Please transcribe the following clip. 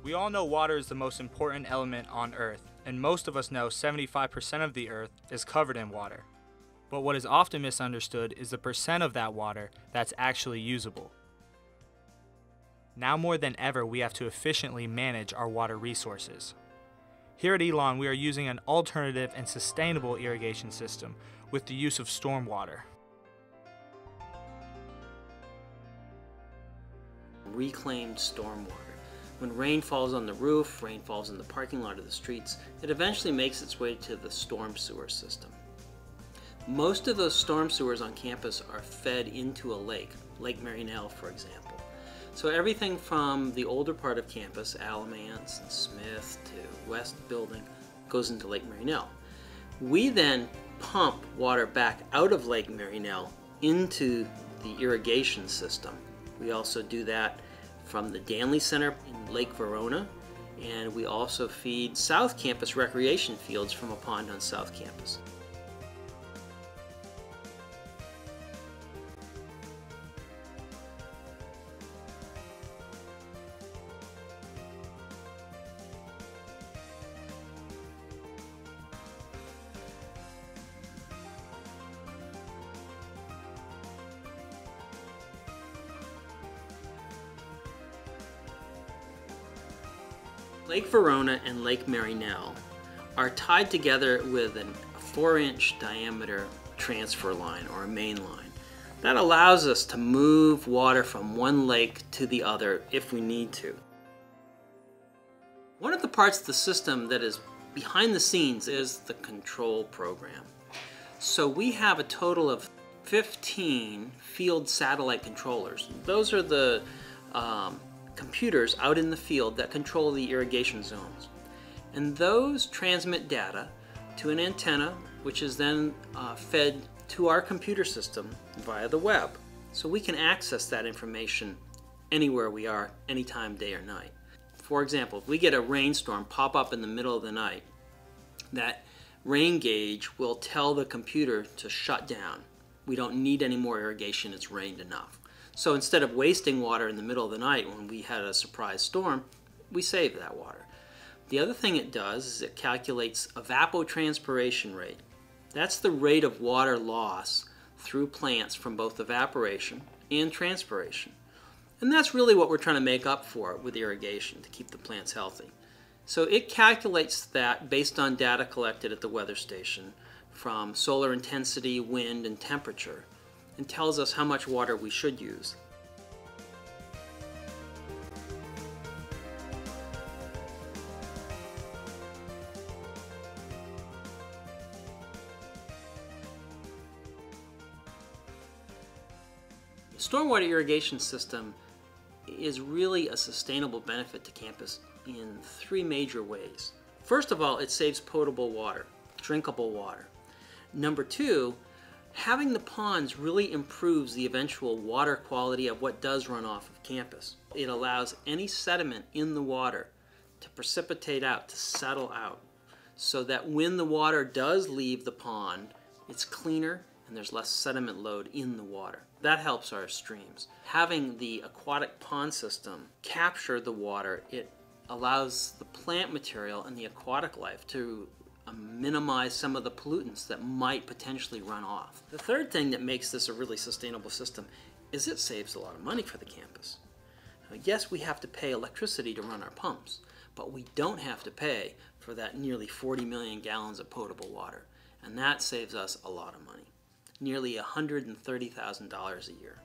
We all know water is the most important element on Earth, and most of us know 75% of the Earth is covered in water. But what is often misunderstood is the percent of that water that's actually usable. Now more than ever, we have to efficiently manage our water resources. Here at Elon, we are using an alternative and sustainable irrigation system with the use of stormwater. Reclaimed stormwater. When rain falls on the roof, rain falls in the parking lot or the streets, it eventually makes its way to the storm sewer system. Most of those storm sewers on campus are fed into a lake, Lake Marynell for example. So everything from the older part of campus, Alamance and Smith to West Building, goes into Lake Marynell. We then pump water back out of Lake Marynell into the irrigation system. We also do that from the Danley Center in Lake Verona, and we also feed South Campus recreation fields from a pond on South Campus. Lake Verona and Lake Marynell are tied together with a 4-inch diameter transfer line or a main line. That allows us to move water from one lake to the other if we need to. One of the parts of the system that is behind the scenes is the control program. So we have a total of 15 field satellite controllers. Those are the computers out in the field that control the irrigation zones. And those transmit data to an antenna, which is then fed to our computer system via the web. So we can access that information anywhere we are, anytime, day or night. For example, if we get a rainstorm pop up in the middle of the night, that rain gauge will tell the computer to shut down. We don't need any more irrigation, it's rained enough. So instead of wasting water in the middle of the night when we had a surprise storm, we save that water. The other thing it does is it calculates evapotranspiration rate. That's the rate of water loss through plants from both evaporation and transpiration. And that's really what we're trying to make up for with irrigation, to keep the plants healthy. So it calculates that based on data collected at the weather station from solar intensity, wind, and temperature, and tells us how much water we should use. The stormwater irrigation system is really a sustainable benefit to campus in 3 major ways. First of all, it saves potable water, drinkable water. Number 2, having the ponds really improves the eventual water quality of what does run off of campus. It allows any sediment in the water to precipitate out, to settle out, so that when the water does leave the pond, it's cleaner and there's less sediment load in the water. That helps our streams. Having the aquatic pond system capture the water, it allows the plant material and the aquatic life to minimize some of the pollutants that might potentially run off. The third thing that makes this a really sustainable system is it saves a lot of money for the campus. Now, yes, we have to pay electricity to run our pumps, but we don't have to pay for that nearly 40 million gallons of potable water, and that saves us a lot of money, nearly $130,000 a year.